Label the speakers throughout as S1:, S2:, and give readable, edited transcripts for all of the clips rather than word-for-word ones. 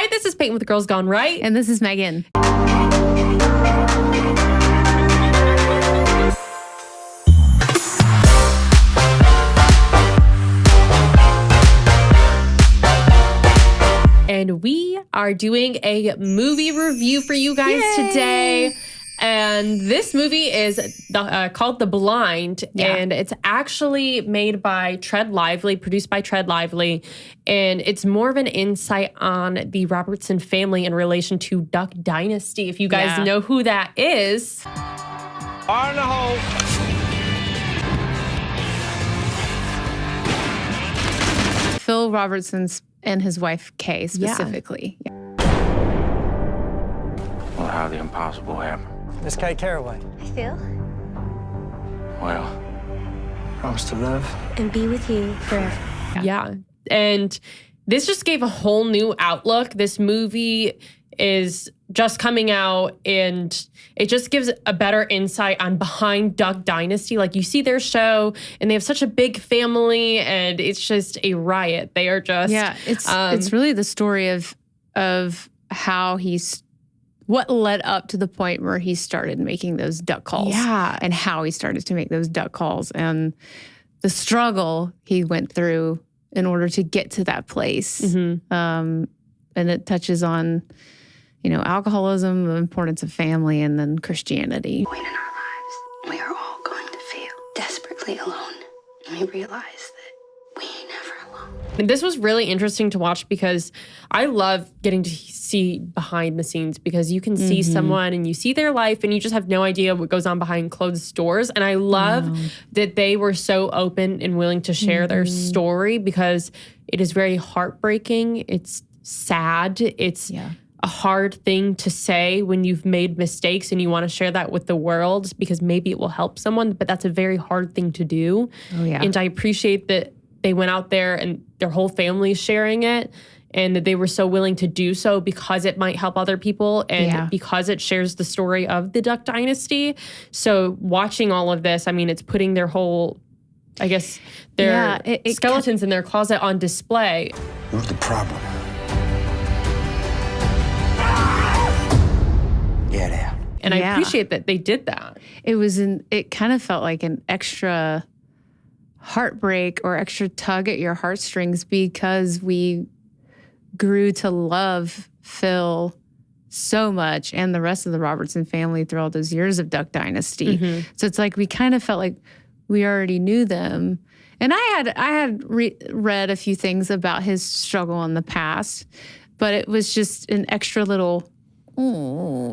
S1: Hi, this is Peyton with Girls Gone Right.
S2: And this is Meghan.
S1: And we are doing a movie review for you guys today. And this movie is called The Blind, and it's actually made by Tread Lively, produced by Tread Lively, and it's more of an insight on the Robertson family in relation to Duck Dynasty. If you guys know who that is.
S3: On the hole.
S2: Phil Robertson's and his wife, Kay, specifically.
S3: Well, how the impossible happened.
S4: Miss Kay Caraway.
S5: Hi, Phil.
S3: Well,
S4: Promise to love.
S5: And be with you forever.
S1: Yeah. And this just gave a whole new outlook. This movie is just coming out, and it just gives a better insight on behind Duck Dynasty. Like, you see their show, and they have such a big family, and it's just a riot. They are just...
S2: Yeah, it's really the story of how what led up to the point where he started making those duck calls.
S1: Yeah.
S2: And how he started to make those duck calls and the struggle he went through in order to get to that place.
S1: Mm-hmm.
S2: And it touches on, alcoholism, the importance of family, and then Christianity.
S5: Point in our lives, we are all going to feel desperately alone. And we realize that we ain't never alone.
S1: And this was really interesting to watch because I love getting to see behind the scenes, because you can see someone and you see their life and you just have no idea what goes on behind closed doors. And I love that they were so open and willing to share their story, because it is very heartbreaking. It's sad. It's a hard thing to say when you've made mistakes and you want to share that with the world, because maybe it will help someone, but that's a very hard thing to do.
S2: Oh, yeah.
S1: And I appreciate that they went out there and their whole family is sharing it, and that they were so willing to do so because it might help other people and because it shares the story of the Duck Dynasty. So watching all of this, I mean, it's putting their whole, I guess, their skeletons in their closet on display.
S4: You're the problem. Get out.
S1: And I appreciate that they did that.
S2: It kind of felt like an extra heartbreak or extra tug at your heartstrings, because we grew to love Phil so much and the rest of the Robertson family through all those years of Duck Dynasty. So it's like we kind of felt like we already knew them. And I had read a few things about his struggle in the past, but it was just an extra little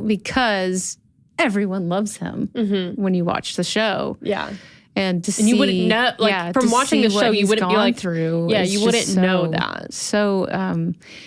S2: because everyone loves him when you watch the show.
S1: Yeah.
S2: And
S1: you wouldn't know, from watching the show, you wouldn't be like
S2: through.
S1: Yeah, you wouldn't know that.
S2: So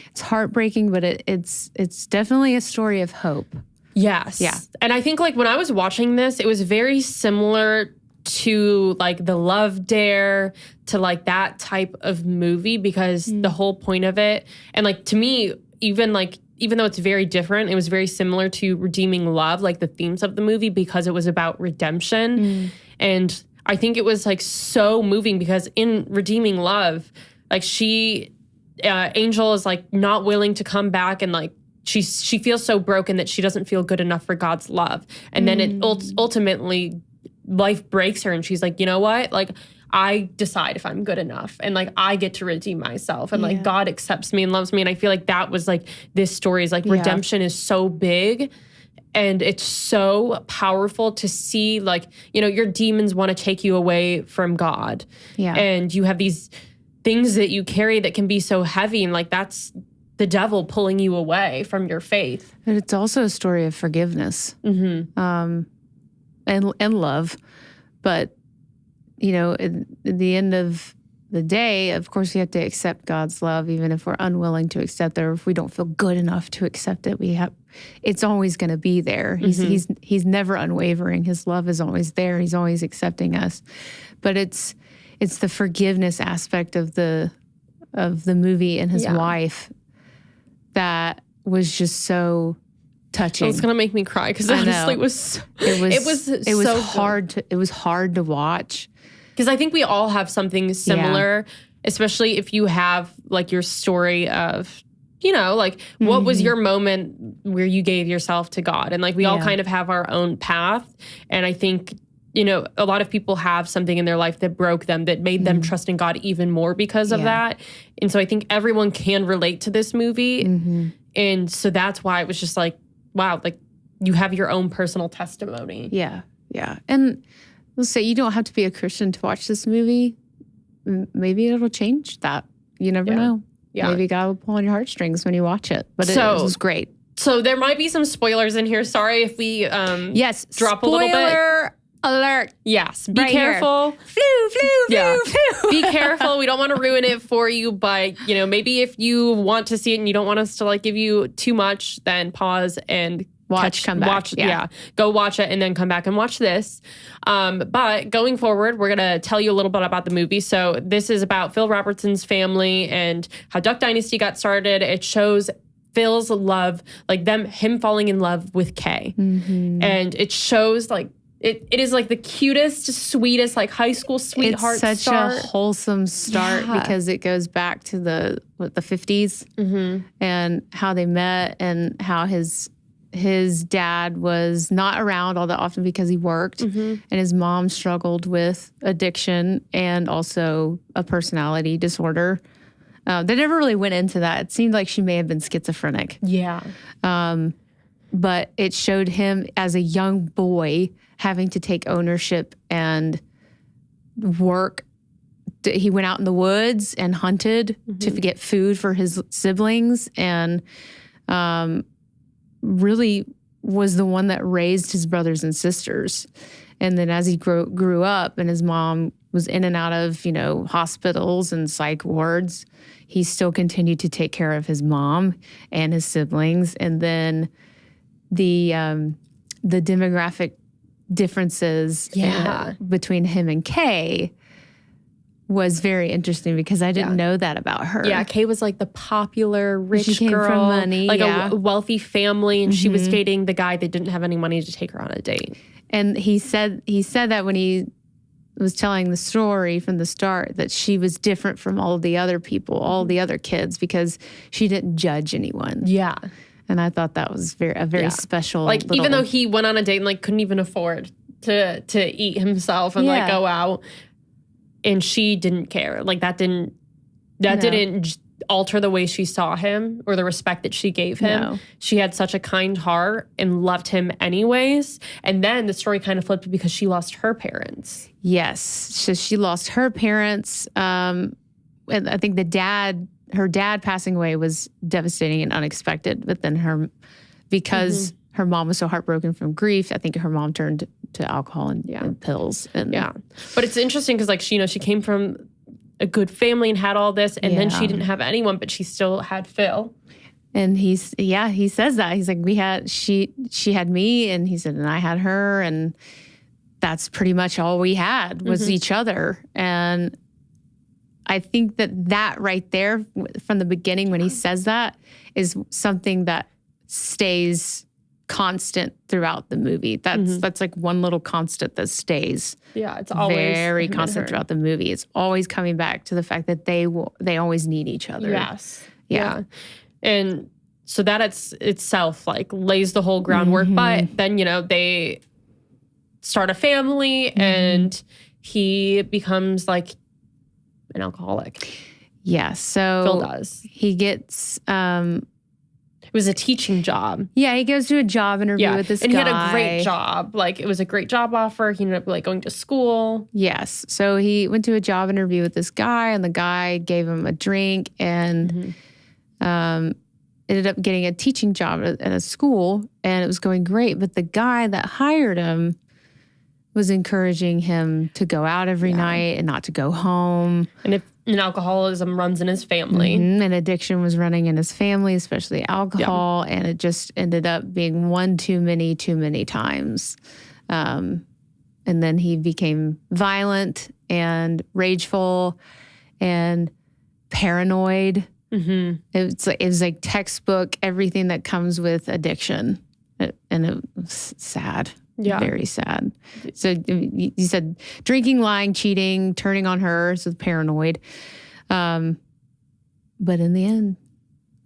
S2: it's heartbreaking, but it's definitely a story of hope.
S1: Yes.
S2: Yeah.
S1: And I think when I was watching this, it was very similar to The Love Dare, to that type of movie, because the whole point of it, and to me, even though it's very different, it was very similar to Redeeming Love, the themes of the movie, because it was about redemption. And I think it was so moving, because in Redeeming Love, Angel is not willing to come back, and she feels so broken that she doesn't feel good enough for God's love. And then it ultimately, life breaks her, and she's like, you know what? I decide if I'm good enough, and I get to redeem myself, and God accepts me and loves me. And I feel that was this story is redemption is so big. And it's so powerful to see, your demons want to take you away from God.
S2: Yeah.
S1: And you have these things that you carry that can be so heavy. And that's the devil pulling you away from your faith.
S2: But it's also a story of forgiveness and love. But, at the end of the day, of course, we have to accept God's love, even if we're unwilling to accept it, or if we don't feel good enough to accept it. It's always going to be there. He's never unwavering. His love is always there. He's always accepting us. But it's the forgiveness aspect of the movie and his wife that was just so touching.
S1: It's gonna make me cry, because honestly, it was
S2: hard to watch.
S1: Because I think we all have something similar, especially if you have your story of you know, like what was your moment where you gave yourself to God? And like we all kind of have our own path. And I think, you know, a lot of people have something in their life that broke them, that made them trust in God even more because of that. And so I think everyone can relate to this movie. And so that's why it was just like, wow, like you have your own personal testimony.
S2: Yeah. Yeah. And let's say you don't have to be a Christian to watch this movie. Maybe it'll change that. You never know. Yeah. Maybe God will pull on your heartstrings when you watch it. But it was great.
S1: So there might be some spoilers in here. Sorry if we drop a little bit.
S2: Spoiler alert.
S1: Yes. Be careful.
S2: Flew.
S1: Be careful. We don't want to ruin it for you. But, you know, maybe if you want to see it and you don't want us to like give you too much, then pause and
S2: come back.
S1: Go watch it and then come back and watch this. But going forward, we're going to tell you a little bit about the movie. So this is about Phil Robertson's family and how Duck Dynasty got started. It shows Phil's love, like him falling in love with Kay. And it shows like, it is like the cutest, sweetest, like high school sweetheart
S2: start. It's such a wholesome start because it goes back to the 50s and how they met and how his dad was not around all that often because he worked and his mom struggled with addiction and also a personality disorder. They never really went into that. It seemed like she may have been schizophrenic.
S1: Yeah.
S2: But it showed him as a young boy having to take ownership and work. He went out in the woods and hunted to get food for his siblings and really was the one that raised his brothers and sisters. And then as he grew up and his mom was in and out of, you know, hospitals and psych wards, he still continued to take care of his mom and his siblings. And then the demographic differences between him and Kay was very interesting because I didn't know that about her.
S1: Yeah, Kay was like the popular rich
S2: she came
S1: girl,
S2: from money,
S1: like a wealthy family, and she was dating the guy that didn't have any money to take her on a date.
S2: And he said that when he was telling the story from the start, that she was different from all the other people, all the other kids, because she didn't judge anyone.
S1: Yeah.
S2: And I thought that was a very special.
S1: Like even though he went on a date and like couldn't even afford to eat himself and like go out, and she didn't care. Like that didn't alter the way she saw him or the respect that she gave him. No. She had such a kind heart and loved him anyways. And then the story kind of flipped because she lost her parents.
S2: Yes, so she lost her parents. And I think her dad passing away was devastating and unexpected. But then because her mom was so heartbroken from grief, I think her mom turned to alcohol and pills. And
S1: but it's interesting because like she came from a good family and had all this, and then she didn't have anyone, but she still had Phil.
S2: And he says that. He's like, she had me, and he said, and I had her, and that's pretty much all we had was each other. And I think that right there from the beginning when he says that is something that stays constant throughout the movie. That's like one little constant that stays.
S1: Yeah, it's always
S2: very constant throughout the movie. It's always coming back to the fact that they always need each other.
S1: Yes. Yeah. And so that itself like lays the whole groundwork. But then, they start a family and he becomes like an alcoholic.
S2: Yeah. So
S1: Phil does.
S2: He gets
S1: it was a teaching job.
S2: Yeah, he goes to a job interview with this guy.
S1: And he had a great job. Like, it was a great job offer. He ended up, like, going to school.
S2: Yes. So he went to a job interview with this guy, and the guy gave him a drink and ended up getting a teaching job at a school, and it was going great. But the guy that hired him was encouraging him to go out every night and not to go home.
S1: And alcoholism runs in his family.
S2: And addiction was running in his family, especially alcohol. Yeah. And it just ended up being one too many times. And then he became violent and rageful and paranoid. It was like textbook, everything that comes with addiction. And it was sad. Yeah. Very sad. So you said drinking, lying, cheating, turning on her, so paranoid. But in the end,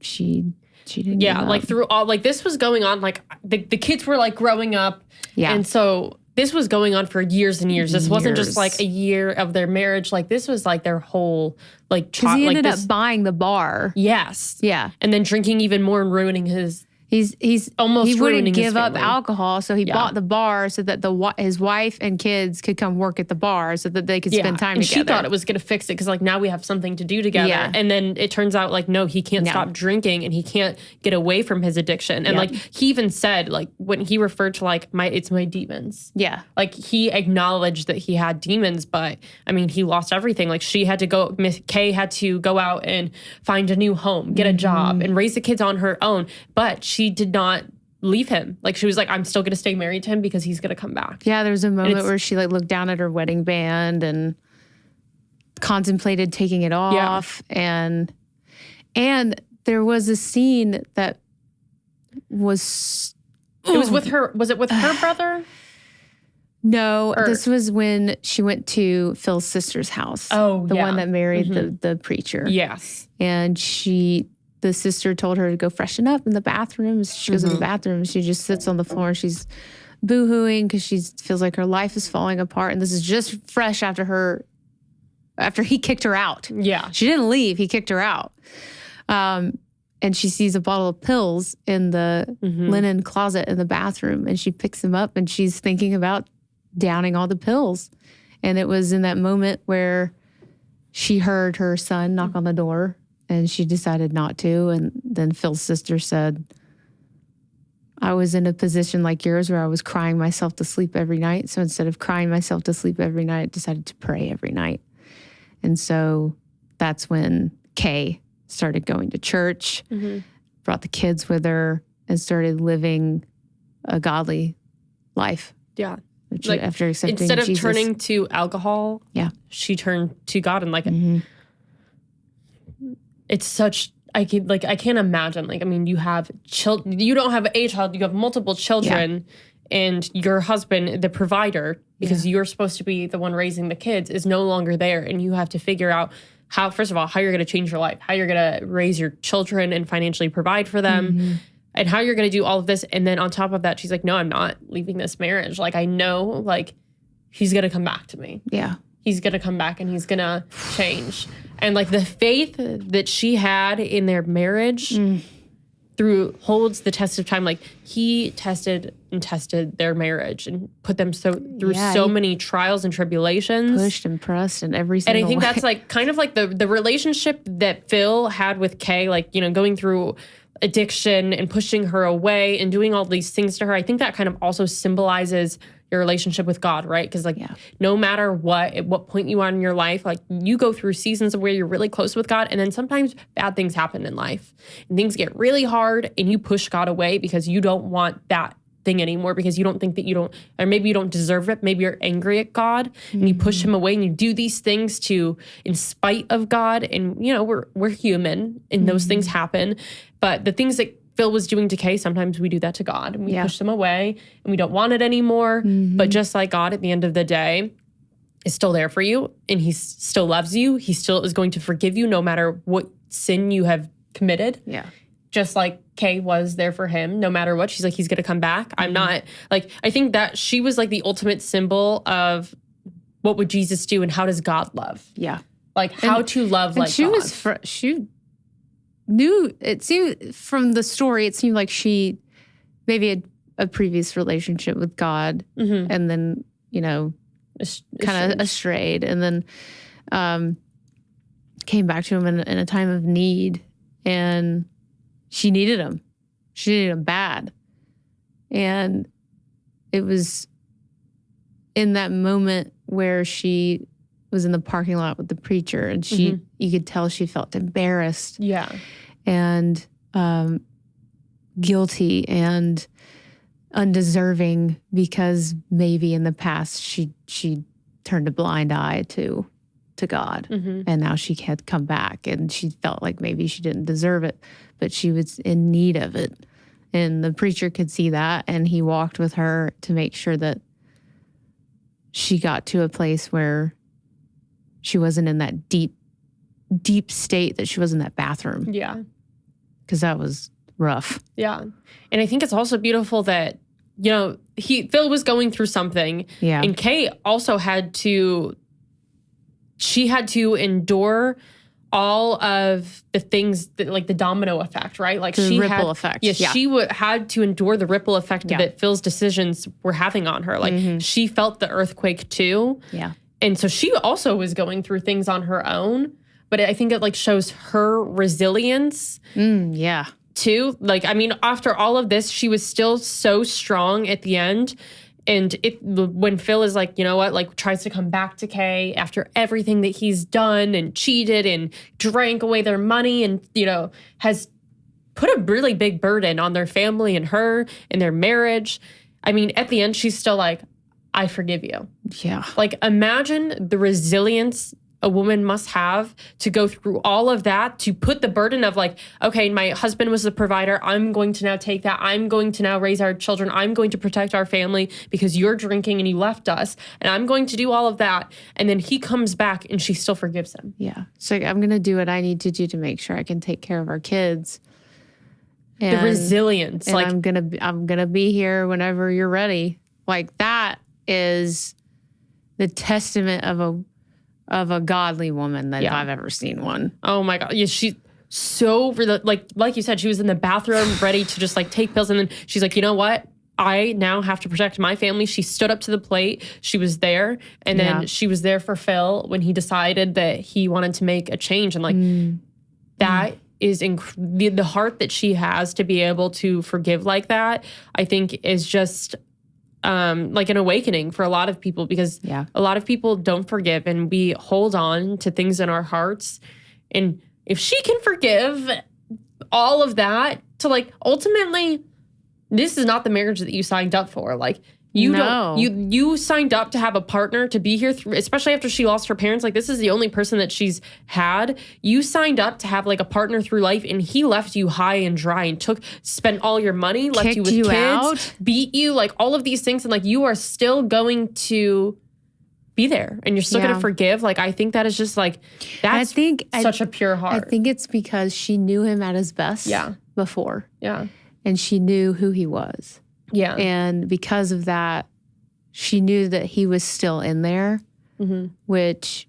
S2: she didn't.
S1: Yeah,
S2: give
S1: like
S2: up.
S1: through all, like this was going on, like the kids were like growing up.
S2: Yeah.
S1: And so this was going on for years and years. This wasn't just
S2: Years.
S1: like a year of their marriage. Like this was like their whole like
S2: because he ended
S1: like
S2: up buying the bar.
S1: Yes.
S2: Yeah.
S1: And then drinking even more and ruining his.
S2: He's
S1: Almost
S2: he wouldn't
S1: ruining his
S2: give up
S1: family.
S2: alcohol, so he bought the bar so that his wife and kids could come work at the bar so that they could spend time
S1: and
S2: together.
S1: she thought it was going to fix it because like now we have something to do together.
S2: Yeah.
S1: And then it turns out like, no, he can't stop drinking and he can't get away from his addiction. And like he even said like when he referred to like it's my demons.
S2: Yeah.
S1: Like he acknowledged that he had demons, but I mean, he lost everything. Like she had to go, Miss Kay had to go out and find a new home, get a job and raise the kids on her own. But she did not leave him. Like she was like, I'm still going to stay married to him because he's going to come back.
S2: Yeah, there was a moment where she like looked down at her wedding band and contemplated taking it off. And there was a scene that was...
S1: It was with her. Was it with her brother?
S2: No, this was when she went to Phil's sister's house.
S1: Oh,
S2: the
S1: yeah.
S2: one that married the preacher.
S1: Yes.
S2: And the sister told her to go freshen up in the bathroom. So she goes to the bathroom. She just sits on the floor and she's boo-hooing because she feels like her life is falling apart. And this is just fresh after he kicked her out.
S1: Yeah.
S2: She didn't leave. He kicked her out. And she sees a bottle of pills in the linen closet in the bathroom. And she picks them up and she's thinking about downing all the pills. And it was in that moment where she heard her son knock on the door. And she decided not to. And then Phil's sister said, I was in a position like yours where I was crying myself to sleep every night. So instead of crying myself to sleep every night, I decided to pray every night. And so that's when Kay started going to church, brought the kids with her, and started living a godly life.
S1: Yeah.
S2: Like, after accepting
S1: instead of
S2: Jesus.
S1: turning to alcohol, she turned to God and like it's such I can't imagine. Like, I mean, you have you don't have a child, you have multiple children, and your husband, the provider, because you're supposed to be the one raising the kids, is no longer there, and you have to figure out how, first of all, how you're going to change your life, how you're going to raise your children and financially provide for them, and how you're going to do all of this. And then on top of that, she's like, no, I'm not leaving this marriage. Like, I know, like, he's going to come back to me.
S2: Yeah.
S1: He's going to come back and he's going to change. And like the faith that she had in their marriage holds the test of time. Like he tested their marriage and put them through so many trials and tribulations.
S2: Pushed and pressed in every single way.
S1: And I think that's like kind of like the relationship that Phil had with Kay, like, you know, going through addiction and pushing her away and doing all these things to her. I think that kind of also symbolizes your relationship with God, right? Because like no matter at what point you are in your life, like you go through seasons of where you're really close with God, and then sometimes bad things happen in life and things get really hard and you push God away because you don't want that thing anymore, because you don't think that or maybe you don't deserve it. Maybe you're angry at God and you push him away and you do these things in spite of God. And you know, we're human and those things happen. But the things that Phil was doing to Kay, sometimes we do that to God and we push them away and we don't want it anymore. But just like God, at the end of the day, is still there for you and he still loves you. He still is going to forgive you no matter what sin you have committed.
S2: Yeah.
S1: Just like Kay was there for him, no matter what. She's like, he's going to come back. I'm not, like, I think that she was like the ultimate symbol of what would Jesus do and how does God love?
S2: Yeah.
S1: Like how to love like
S2: she
S1: God.
S2: She knew, it seemed from the story, it seemed like she maybe had a previous relationship with God and then, you know, kind of astrayed and then came back to him in a time of need, and she needed him. She needed him bad. And it was in that moment where she was in the parking lot with the preacher and you could tell she felt embarrassed.
S1: Yeah.
S2: And guilty and undeserving because maybe in the past she turned a blind eye to God, and now she had come back and she felt like maybe she didn't deserve it, but she was in need of it. And the preacher could see that, and he walked with her to make sure that she got to a place where she wasn't in that deep state, that she was in that bathroom.
S1: Yeah.
S2: because that was rough.
S1: Yeah. And I think it's also beautiful that, Phil was going through something.
S2: Yeah.
S1: And Kate also had to endure all of the things that, like the domino effect, right? Like
S2: the ripple effect.
S1: Yeah, she had to endure the ripple effect that Phil's decisions were having on her. Like she felt the earthquake too.
S2: Yeah.
S1: And so she also was going through things on her own. But I think it like shows her resilience.
S2: Yeah.
S1: Too. Like, I mean, after all of this, she was still so strong at the end. And when Phil is like, you know what, like tries to come back to Kay after everything that he's done and cheated and drank away their money and, has put a really big burden on their family and her and their marriage. I mean, at the end, she's still like, I forgive you.
S2: Yeah.
S1: Like, imagine the resilience a woman must have to go through all of that, to put the burden of like, okay, my husband was the provider. I'm going to now take that. I'm going to now raise our children. I'm going to protect our family because you're drinking and you left us. And I'm going to do all of that. And then he comes back and she still forgives him.
S2: Yeah. So I'm going to do what I need to do to make sure I can take care of our kids.
S1: And, the resilience.
S2: And
S1: like
S2: I'm going to be here whenever you're ready. Like that is the testament of a godly woman that I've ever seen one.
S1: Oh my God. Yeah, she's so, like you said, she was in the bathroom ready to just like take pills. And then she's like, you know what? I now have to protect my family. She stood up to the plate. She was there. And then she was there for Phil when he decided that he wanted to make a change. And like that is the heart that she has to be able to forgive like that, I think is just like an awakening for a lot of people, because a lot of people don't forgive and we hold on to things in our hearts. And if she can forgive all of that to like, ultimately, this is not the marriage that you signed up for. Like you signed up to have a partner to be here through, especially after she lost her parents. Like this is the only person that she's had. You signed up to have like a partner through life, and he left you high and dry and spent all your money, left you with kids,
S2: out.
S1: Beat you, like all of these things. And like, you are still going to be there and you're still going to forgive. Like, I think that is just like, that's such a pure heart.
S2: I think it's because she knew him at his best before.
S1: Yeah.
S2: And she knew who he was.
S1: Yeah.
S2: And because of that, she knew that he was still in there, which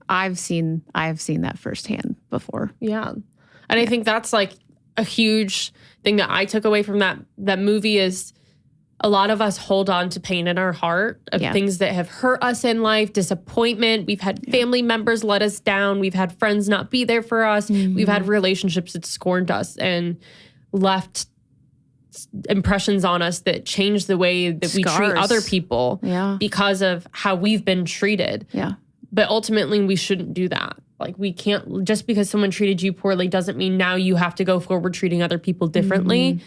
S2: I've seen that firsthand before.
S1: Yeah. And I think that's like a huge thing that I took away from that movie is a lot of us hold on to pain in our heart of things that have hurt us in life, disappointment. We've had family members let us down. We've had friends not be there for us. We've had relationships that scorned us and left impressions on us that change the way that we treat other people because of how we've been treated.
S2: Yeah.
S1: But ultimately, we shouldn't do that. Like, we can't, just because someone treated you poorly doesn't mean now you have to go forward treating other people differently.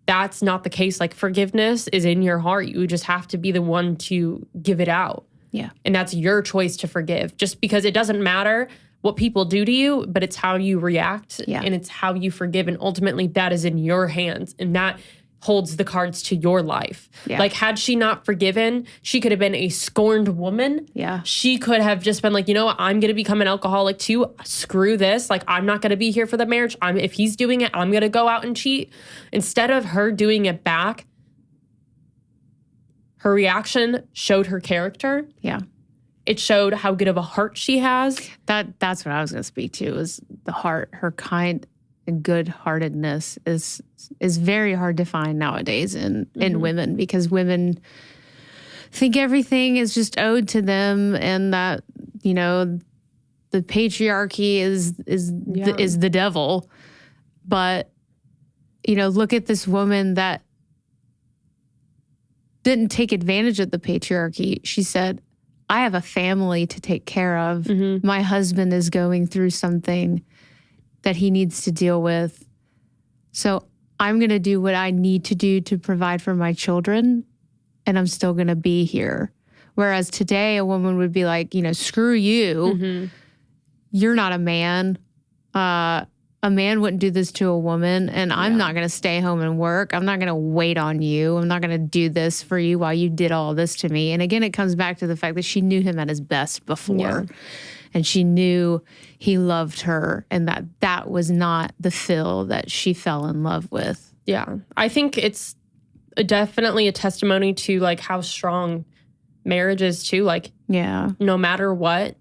S1: That's not the case. Like, forgiveness is in your heart. You just have to be the one to give it out.
S2: Yeah.
S1: And that's your choice to forgive. Just because it doesn't matter what people do to you, but it's how you react and it's how you forgive. And ultimately, that is in your hands. And that holds the cards to your life. Yeah. Like, had she not forgiven, she could have been a scorned woman.
S2: Yeah.
S1: She could have just been like, you know what, I'm going to become an alcoholic too. Screw this. Like, I'm not going to be here for the marriage. If he's doing it, I'm going to go out and cheat. Instead of her doing it back, her reaction showed her character.
S2: Yeah.
S1: It showed how good of a heart she has.
S2: That's what I was going to speak to, is the heart. Her kind and good-heartedness is very hard to find nowadays in women, because women think everything is just owed to them, and that, you know, the patriarchy is the devil. But, you know, look at this woman that didn't take advantage of the patriarchy. She said, I have a family to take care of. My husband is going through something that he needs to deal with. So I'm going to do what I need to do to provide for my children, and I'm still going to be here. Whereas today, a woman would be like, you know, screw you. You're not a man. A man wouldn't do this to a woman, and I'm not going to stay home and work. I'm not going to wait on you. I'm not going to do this for you while you did all this to me. And again, it comes back to the fact that she knew him at his best before. And she knew he loved her and that was not the Phil that she fell in love with.
S1: Yeah. I think it's definitely a testimony to like how strong marriage is too. Like,
S2: Yeah.
S1: no matter what,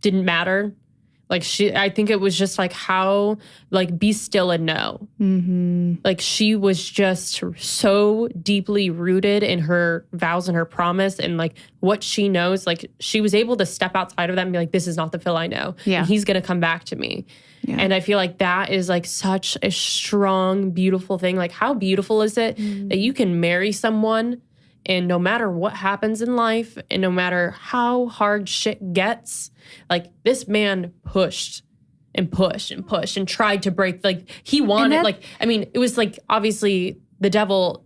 S1: didn't matter. Like I think it was just like how, like, be still and know.
S2: Mm-hmm.
S1: Like she was just so deeply rooted in her vows and her promise and like what she knows. Like she was able to step outside of that and be like, this is not the Phil I know.
S2: Yeah.
S1: And he's going to come back to me.
S2: Yeah.
S1: And I feel like that is like such a strong, beautiful thing. Like how beautiful is it that you can marry someone and no matter what happens in life and no matter how hard shit gets, like this man pushed and pushed and pushed and tried to break, like he wanted, like, I mean, it was like obviously the devil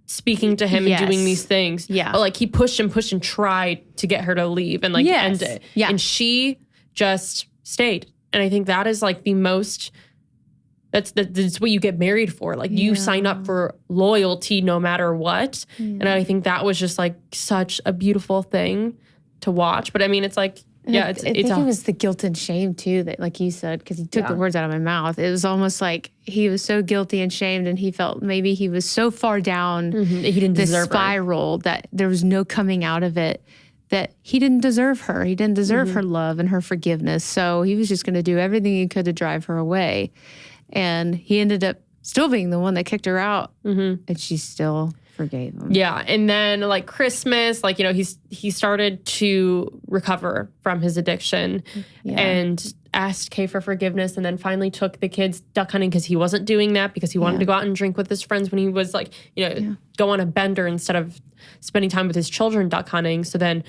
S1: speaking to him
S2: Yes.
S1: and doing these things.
S2: Yeah.
S1: But like he pushed and pushed and tried to get her to leave and like
S2: Yes.
S1: end it.
S2: Yeah.
S1: And she just stayed. And I think that is like the most, that's what you get married for. Like you sign up for loyalty no matter what. And I think that was just like such a beautiful thing to watch. But I mean, it's like,
S2: I think it was the guilt and shame too that, like you said, because he took the words out of my mouth. It was almost like he was so guilty and shamed, and he felt maybe he was so far down
S1: he didn't
S2: the
S1: deserve her.
S2: spiral that there was no coming out of it. That he didn't deserve her. He didn't deserve her love and her forgiveness. So he was just going to do everything he could to drive her away. And he ended up still being the one that kicked her out, and she still forgave him.
S1: Yeah, and then like Christmas, like, you know, he started to recover from his addiction and asked Kay for forgiveness, and then finally took the kids duck hunting because he wasn't doing that because he wanted to go out and drink with his friends when he was like, you know, go on a bender instead of spending time with his children duck hunting. So then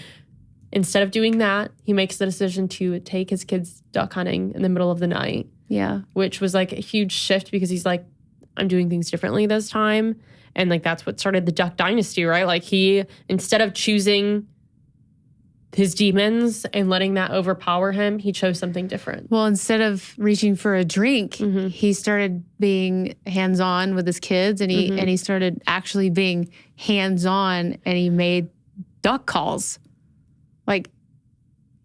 S1: instead of doing that, he makes the decision to take his kids duck hunting in the middle of the night.
S2: Yeah.
S1: Which was like a huge shift because he's like, I'm doing things differently this time. And like that's what started the Duck Dynasty, right? Like he, instead of choosing his demons and letting that overpower him, he chose something different.
S2: Well, instead of reaching for a drink, he started being hands-on with his kids, and he started actually being hands-on, and he made duck calls. Like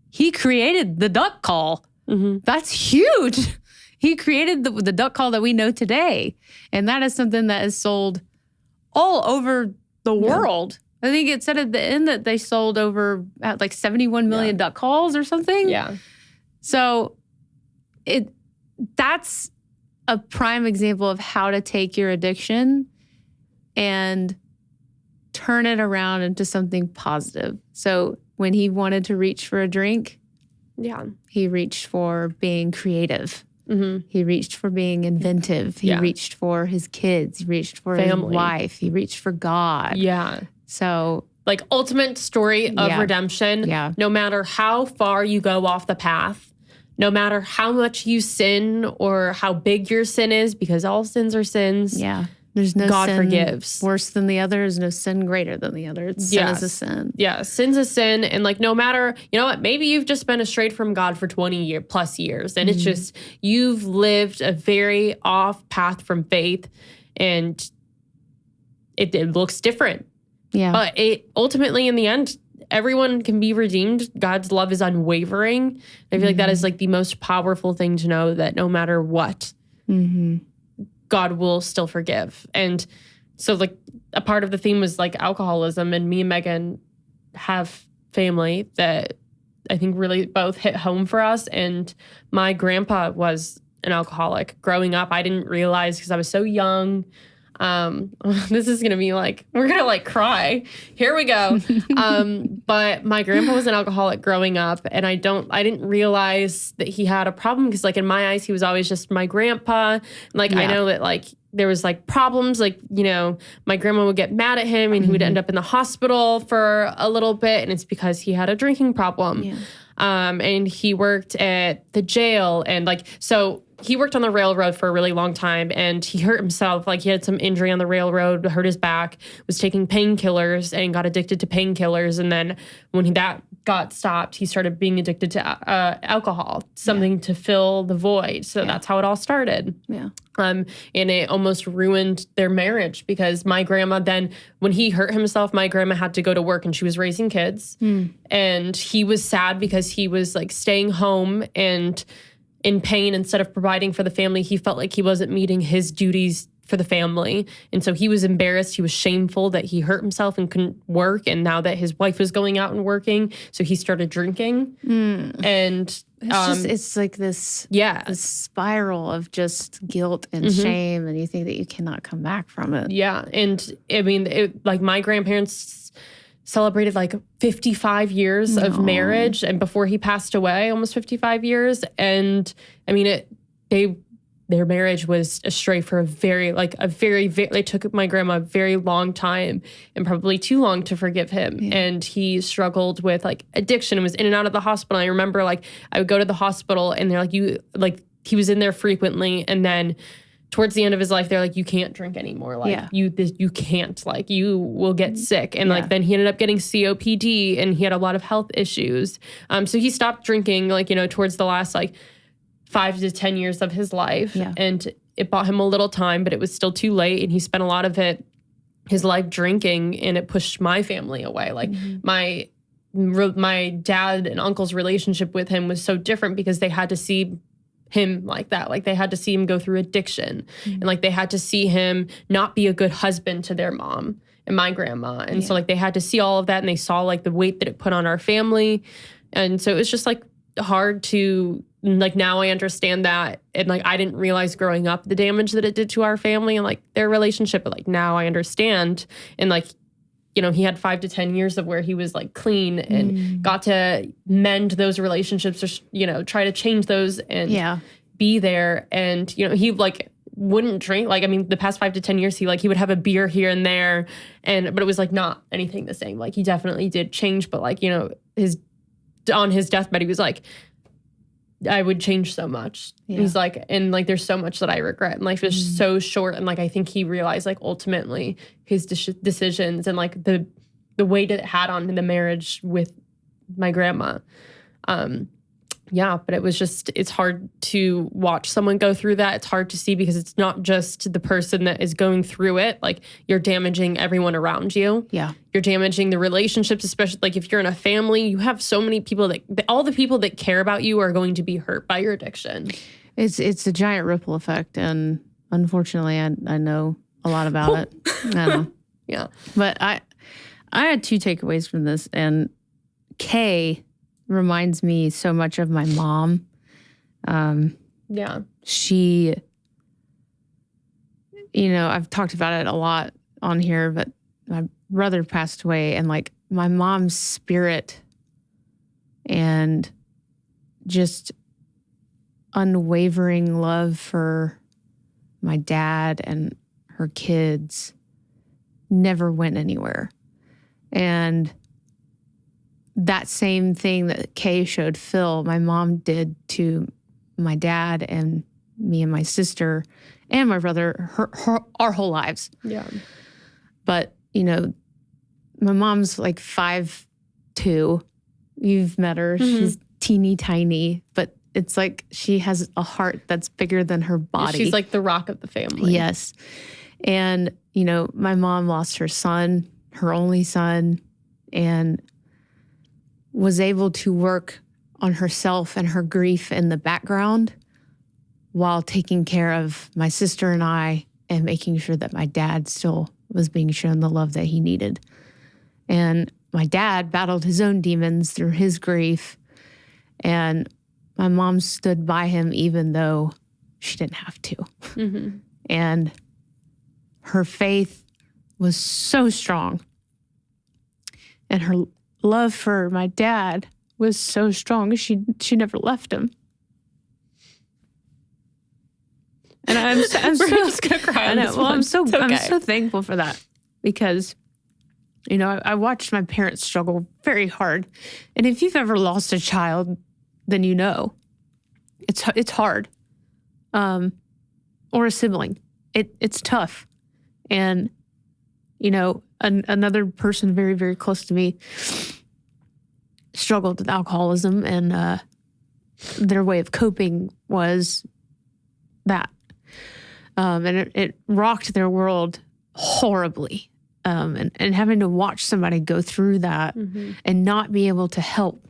S2: he created the duck call. That's huge. He created the duck call that we know today. And that is something that is sold all over the world. I think it said at the end that they sold over at like 71 million duck calls or something.
S1: Yeah.
S2: So that's a prime example of how to take your addiction and turn it around into something positive. So when he wanted to reach for a drink, he reached for being creative. He reached for being inventive. He reached for his kids. He reached for his wife. He reached for God.
S1: Yeah.
S2: So
S1: like ultimate story of redemption.
S2: Yeah.
S1: No matter how far you go off the path, no matter how much you sin or how big your sin is, because all sins are sins.
S2: Yeah. There's no
S1: God
S2: sin
S1: forgives.
S2: worse than the other. There's no sin greater than the other. Sin is a sin.
S1: Yeah, sin's a sin. And like no matter, you know what, maybe you've just been estrayed from God for 20 plus years. And it's just, you've lived a very off path from faith. And it looks different.
S2: Yeah.
S1: But it ultimately in the end, everyone can be redeemed. God's love is unwavering. I feel like that is like the most powerful thing to know, that no matter what, God will still forgive. And so like a part of the theme was like alcoholism, and me and Meghan have family that I think really both hit home for us. And my grandpa was an alcoholic growing up. I didn't realize because I was so young. This is gonna be like, we're gonna like cry. Here we go. But my grandpa was an alcoholic growing up, and I didn't realize that he had a problem because like in my eyes he was always just my grandpa. Like I know that like there was like problems, like, you know, my grandma would get mad at him and he would end up in the hospital for a little bit, and it's because he had a drinking problem. And he worked at the jail, and like so he worked on the railroad for a really long time, and he hurt himself. Like he had some injury on the railroad, hurt his back, was taking painkillers and got addicted to painkillers. And then when that got stopped, he started being addicted to alcohol, something to fill the void. So that's how it all started.
S2: Yeah.
S1: And it almost ruined their marriage because my grandma then, when he hurt himself, my grandma had to go to work and she was raising kids. And he was sad because he was like staying home and in pain instead of providing for the family. He felt like he wasn't meeting his duties for the family. And so he was embarrassed. He was shameful that he hurt himself and couldn't work. And now that his wife was going out and working, so he started drinking. And
S2: It's like this, this spiral of just guilt and shame, and you think that you cannot come back from it.
S1: Yeah. And I mean, like my grandparents celebrated like 55 years of marriage, and before he passed away, almost 55 years. And I mean, their marriage was astray for a very, it took my grandma a very long time and probably too long to forgive him. Yeah. And he struggled with like addiction and was in and out of the hospital. I remember like I would go to the hospital and they're like, he was in there frequently. And then towards the end of his life, they're like, you can't drink anymore. Like you can't, like you will get sick. And like, then he ended up getting COPD and he had a lot of health issues. So he stopped drinking, like, you know, towards the last, like, 5 to 10 years of his life. And it bought him a little time, but it was still too late. And he spent a lot of his life drinking, and it pushed my family away. Like my dad and uncle's relationship with him was so different because they had to see him like that. Like they had to see him go through addiction and like they had to see him not be a good husband to their mom and my grandma. And so like they had to see all of that, and they saw like the weight that it put on our family. And so it was just like hard to, like, now I understand that. And like, I didn't realize growing up the damage that it did to our family and like their relationship. But like, now I understand. And like, you know, he had 5 to 10 years of where he was like clean and got to mend those relationships or, you know, try to change those and be there. And, you know, he like wouldn't drink. Like, I mean, the past 5 to 10 years, he would have a beer here and there. But it was like not anything the same. Like he definitely did change. But like, you know, on his deathbed, he was like, I would change so much. Yeah. He's like, and like, there's so much that I regret. And life is so short. And like, I think he realized like ultimately his decisions and like the weight it had on the marriage with my grandma. But it was just, it's hard to watch someone go through that. It's hard to see because it's not just the person that is going through it. Like you're damaging everyone around you. Yeah. You're damaging the relationships, especially like if you're in a family, you have so many people all the people that care about you are going to be hurt by your addiction.
S2: It's a giant ripple effect. And unfortunately, I know a lot about it. I know.
S1: Yeah.
S2: But I had 2 takeaways from this, and Kay reminds me so much of my mom. She, you know, I've talked about it a lot on here, but my brother passed away, and like my mom's spirit and just unwavering love for my dad and her kids never went anywhere. And that same thing that Kay showed Phil, my mom did to my dad and me and my sister and my brother our whole lives.
S1: Yeah.
S2: But, you know, my mom's like 5'2". You've met her. She's teeny tiny, but it's like she has a heart that's bigger than her body.
S1: She's like the rock of the family.
S2: Yes. And, you know, my mom lost her son, her only son, and was able to work on herself and her grief in the background while taking care of my sister and I and making sure that my dad still was being shown the love that he needed. And my dad battled his own demons through his grief, and my mom stood by him even though she didn't have to. And her faith was so strong, and her love for my dad was so strong. She never left him. And I'm
S1: We're just gonna cry.
S2: I know. Well, I'm so thankful for that, because, you know, I watched my parents struggle very hard. And if you've ever lost a child, then you know it's hard. Or a sibling. It's tough. And, you know, another person very, very close to me struggled with alcoholism, and their way of coping was that. And it rocked their world horribly. And having to watch somebody go through that and not be able to help.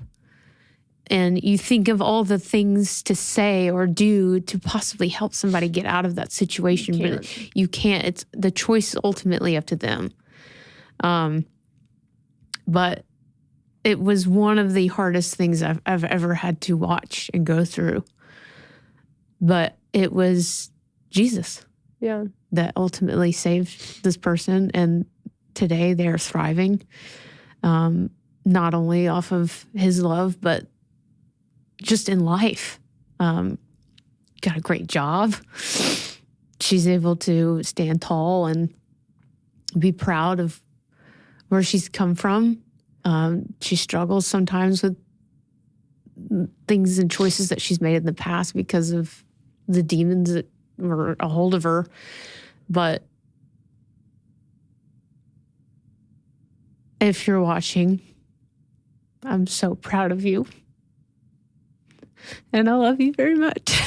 S2: And you think of all the things to say or do to possibly help somebody get out of that situation, but you can't. It's the choice is ultimately up to them. But it was one of the hardest things I've ever had to watch and go through. But it was Jesus that ultimately saved this person, and today they're thriving, not only off of his love, but just in life. Got a great job. She's able to stand tall and be proud of where she's come from. She struggles sometimes with things and choices that she's made in the past because of the demons that were a hold of her. But if you're watching, I'm so proud of you. And I love you very much.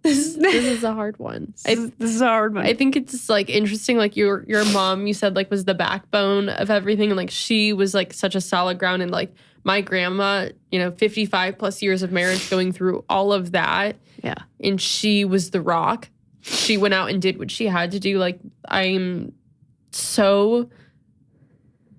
S1: This is a hard one.
S2: This is a hard one.
S1: I think it's like interesting, like your mom, you said, like, was the backbone of everything, and like she was like such a solid ground. And like my grandma, 55 plus years of marriage, going through all of that.
S2: Yeah.
S1: And she was the rock. She went out and did what she had to do. Like, I'm so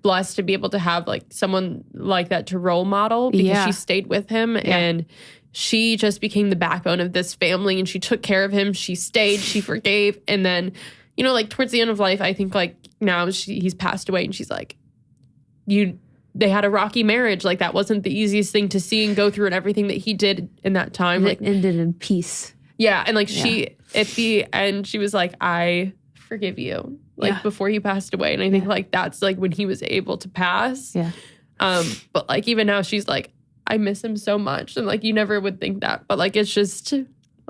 S1: blessed to be able to have like someone like that to role model, because she stayed with him and she just became the backbone of this family, and she took care of him. She stayed, she forgave. And then, like towards the end of life, I think like now he's passed away, and she's like, they had a rocky marriage. Like, that wasn't the easiest thing to see and go through, and everything that he did in that time.
S2: And
S1: like,
S2: it ended in peace.
S1: Yeah. And like she, at the end, she was like, I forgive you. Like before he passed away. And I think like that's like when he was able to pass.
S2: Yeah.
S1: But like even now she's like, I miss him so much. And like you never would think that. But like it's just,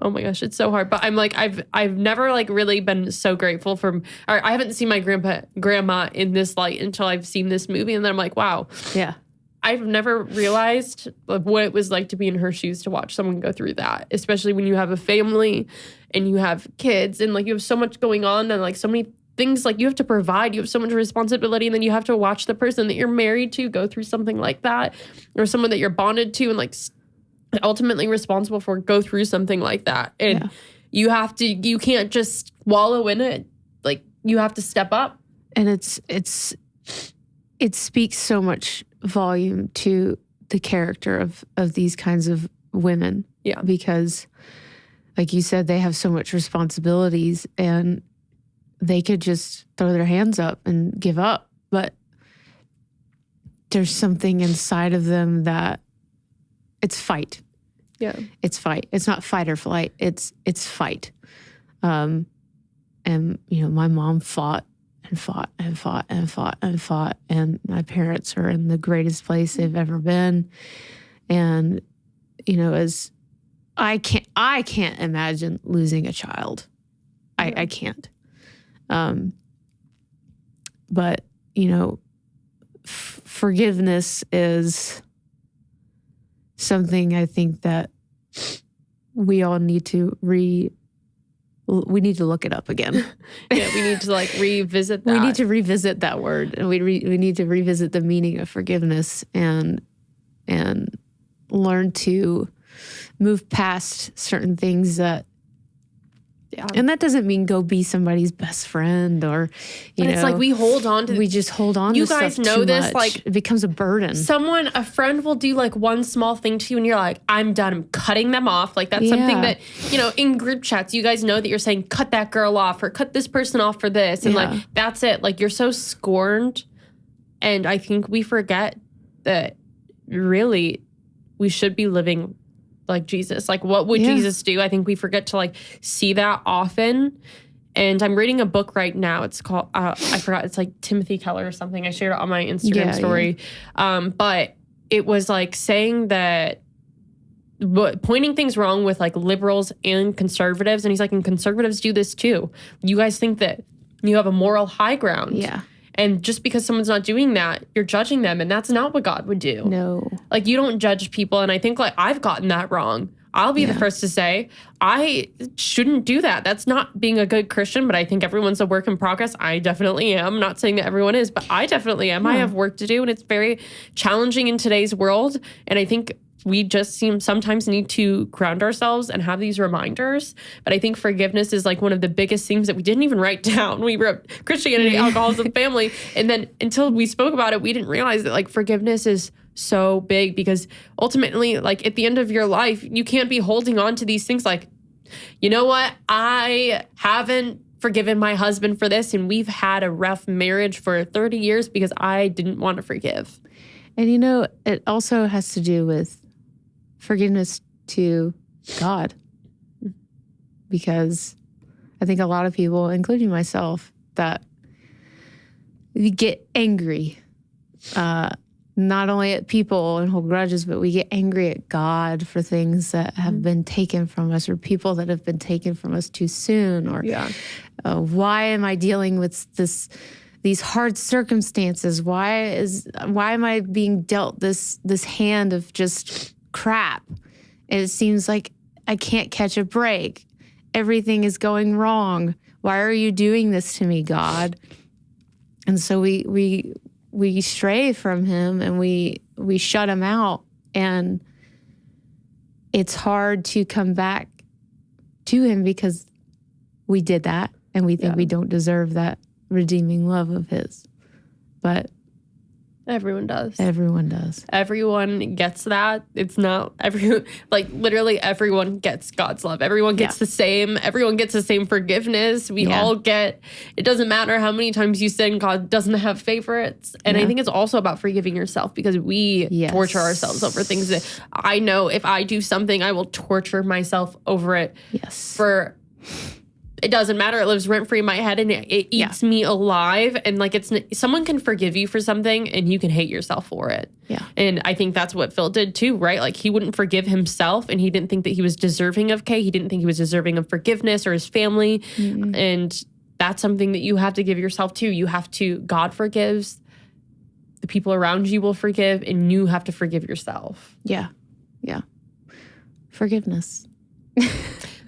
S1: oh my gosh, it's so hard. But I'm like, I've never like really been so grateful or I haven't seen my grandma in this light until I've seen this movie. And then I'm like, wow.
S2: Yeah.
S1: I've never realized what it was like to be in her shoes, to watch someone go through that, especially when you have a family and you have kids and like you have so much going on and like so many things like you have to provide, you have so much responsibility, and then you have to watch the person that you're married to go through something like that, or someone that you're bonded to and like ultimately responsible for go through something like that. And you can't just wallow in it. Like you have to step up.
S2: And it speaks so much volume to the character of these kinds of women.
S1: Yeah.
S2: Because like you said, they have so much responsibilities and they could just throw their hands up and give up. But there's something inside of them that it's fight.
S1: Yeah.
S2: It's fight. It's not fight or flight. It's fight. And my mom fought and fought and fought and fought and fought. And my parents are in the greatest place they've ever been. And, as I can't imagine losing a child. I can't. But, forgiveness is something I think that we all need to we need to look it up again.
S1: Yeah, we need to like revisit that.
S2: We need to revisit that word, and we need to revisit the meaning of forgiveness and learn to move past certain things that. Yeah. And that doesn't mean go be somebody's best friend or,
S1: it's like we hold on to.
S2: We just hold on to
S1: you guys
S2: stuff
S1: know
S2: too
S1: this,
S2: much.
S1: like
S2: it becomes a burden.
S1: A friend will do like one small thing to you and you're like, I'm done. I'm cutting them off. Like that's something that, in group chats, you guys know that you're saying, cut that girl off or cut this person off for this. And like, that's it. Like you're so scorned. And I think we forget that really we should be living like Jesus. Like what would Jesus do? I think we forget to like see that often. And I'm reading a book right now. It's called, I forgot, it's like Timothy Keller or something. I shared it on my Instagram story. Yeah. But it was like saying that, pointing things wrong with like liberals and conservatives. And he's like, and conservatives do this too. You guys think that you have a moral high ground.
S2: Yeah.
S1: And just because someone's not doing that, you're judging them. And that's not what God would do.
S2: No.
S1: Like, you don't judge people. And I think, like, I've gotten that wrong. I'll be the first to say, I shouldn't do that. That's not being a good Christian, but I think everyone's a work in progress. I definitely am. I'm not saying that everyone is, but I definitely am. I have work to do, and it's very challenging in today's world. And I think we just sometimes need to ground ourselves and have these reminders. But I think forgiveness is like one of the biggest things that we didn't even write down. We wrote Christianity, alcoholism, family. And then until we spoke about it, we didn't realize that like forgiveness is so big, because ultimately, like at the end of your life, you can't be holding on to these things like, you know what? I haven't forgiven my husband for this, and we've had a rough marriage for 30 years because I didn't want to forgive.
S2: And you know, it also has to do with forgiveness to God, because I think a lot of people, including myself, that we get angry, not only at people and hold grudges, but we get angry at God for things that have been taken from us, or people that have been taken from us too soon, or why am I dealing with these hard circumstances? Why am I being dealt this hand of just crap? And it seems like I can't catch a break. Everything is going wrong. Why are you doing this to me, God? And so we stray from him, and we shut him out, and it's hard to come back to him because we did that, and we think we don't deserve that redeeming love of his. But
S1: everyone does.
S2: Everyone does.
S1: Everyone gets that. It's not literally everyone gets God's love. Everyone gets the same. Everyone gets the same forgiveness. We all get, it doesn't matter how many times you sin, God doesn't have favorites. And I think it's also about forgiving yourself, because we torture ourselves over things that I know if I do something, I will torture myself over it.
S2: Yes.
S1: It doesn't matter. It lives rent free in my head, and it eats me alive. And like, someone can forgive you for something, and you can hate yourself for it.
S2: Yeah.
S1: And I think that's what Phil did too, right? Like, he wouldn't forgive himself, and he didn't think that he was deserving of Kay. He didn't think he was deserving of forgiveness or his family. Mm-hmm. And that's something that you have to give yourself too. You have to, God forgives, the people around you will forgive, and you have to forgive yourself.
S2: Yeah. Yeah. Forgiveness.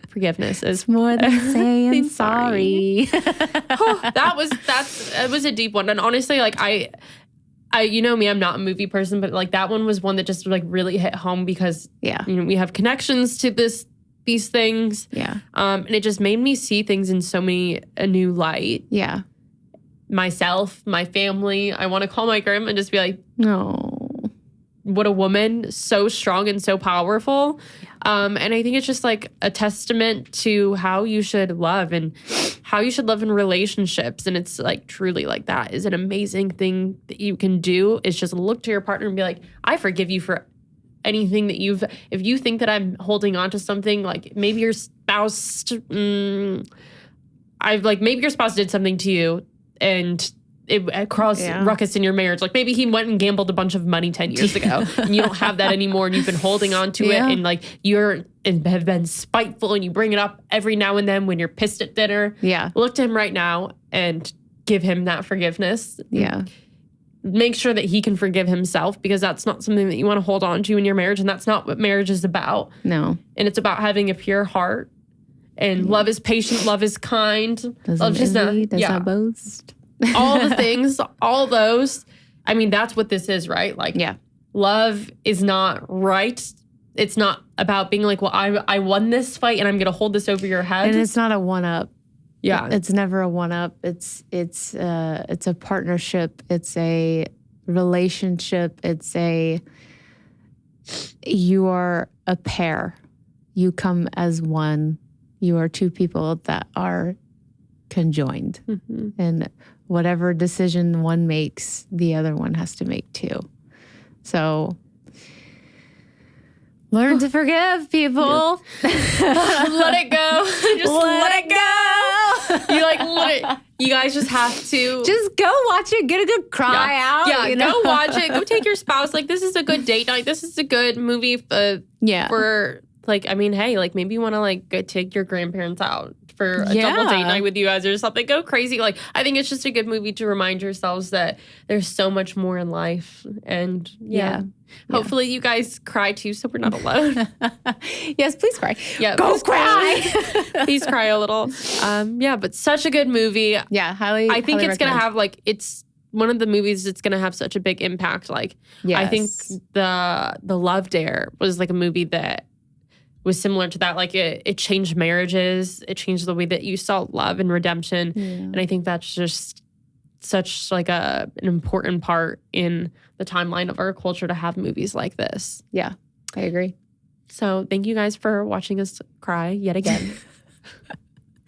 S1: Forgiveness is
S2: more than saying sorry.
S1: That was a deep one. And honestly, like I, you know me, I'm not a movie person, but like that one was one that just like really hit home, because you know, we have connections to these things. Yeah. And it just made me see things in a new light. Yeah. Myself, my family. I want to call my grandma and just be like, no. What a woman, so strong and so powerful. And I think it's just like a testament to how you should love and how you should love in relationships. And it's like truly like that is an amazing thing that you can do, is just look to your partner and be like, I forgive you for anything that if you think that I'm holding on to something, like maybe your spouse, maybe your spouse did something to you and it caused ruckus in your marriage. Like maybe he went and gambled a bunch of money 10 years ago and you don't have that anymore, and you've been holding on to it, and like have been spiteful, and you bring it up every now and then when you're pissed at dinner. Yeah. Look to him right now and give him that forgiveness. Yeah. Make sure that he can forgive himself, because that's not something that you want to hold on to in your marriage, and that's not what marriage is about. No. And it's about having a pure heart, and love is patient, love is kind. Does not boast. All the things, all those. I mean, that's what this is, right? Like, love is not right. It's not about being like, well, I won this fight and I'm going to hold this over your head.
S2: And it's not a one-up. Yeah. It's never a one-up. It's a partnership. It's a relationship. You are a pair. You come as one. You are two people that are conjoined. Mm-hmm. And whatever decision one makes, the other one has to make too. So learn to forgive, people.
S1: Let it go. Just let it go. You guys just have to.
S2: Just go watch it. Get a good cry out.
S1: Yeah, go watch it. Go take your spouse. Like, this is a good date night. This is a good movie for Like, I mean, hey, like maybe you want to like go take your grandparents out for a double date night with you guys or something. Go crazy. Like, I think it's just a good movie to remind yourselves that there's so much more in life. And hopefully you guys cry too, so we're not alone.
S2: Yes, please cry.
S1: Yeah,
S2: go cry.
S1: Please cry a little. But such a good movie.
S2: Yeah, highly.
S1: I think
S2: highly
S1: it's gonna
S2: recommend.
S1: have like it's one of the movies that's gonna have such a big impact. Like, I think the Love Dare was like a movie that was similar to that. Like it changed marriages. It changed the way that you saw love and redemption. And I think that's just such like an important part in the timeline of our culture to have movies like this.
S2: Yeah, I agree.
S1: So thank you guys for watching us cry yet again.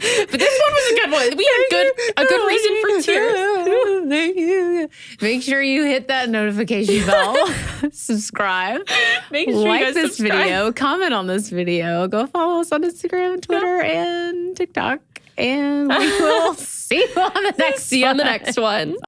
S1: But this one was a good one. We had a good reason for tears.
S2: Thank you. Make sure you hit that notification bell. Subscribe.
S1: Make sure
S2: like
S1: you guys
S2: this
S1: subscribe.
S2: video. Comment on this video. Go follow us on Instagram, Twitter, and TikTok. And we will see you on the next
S1: See you on the next one.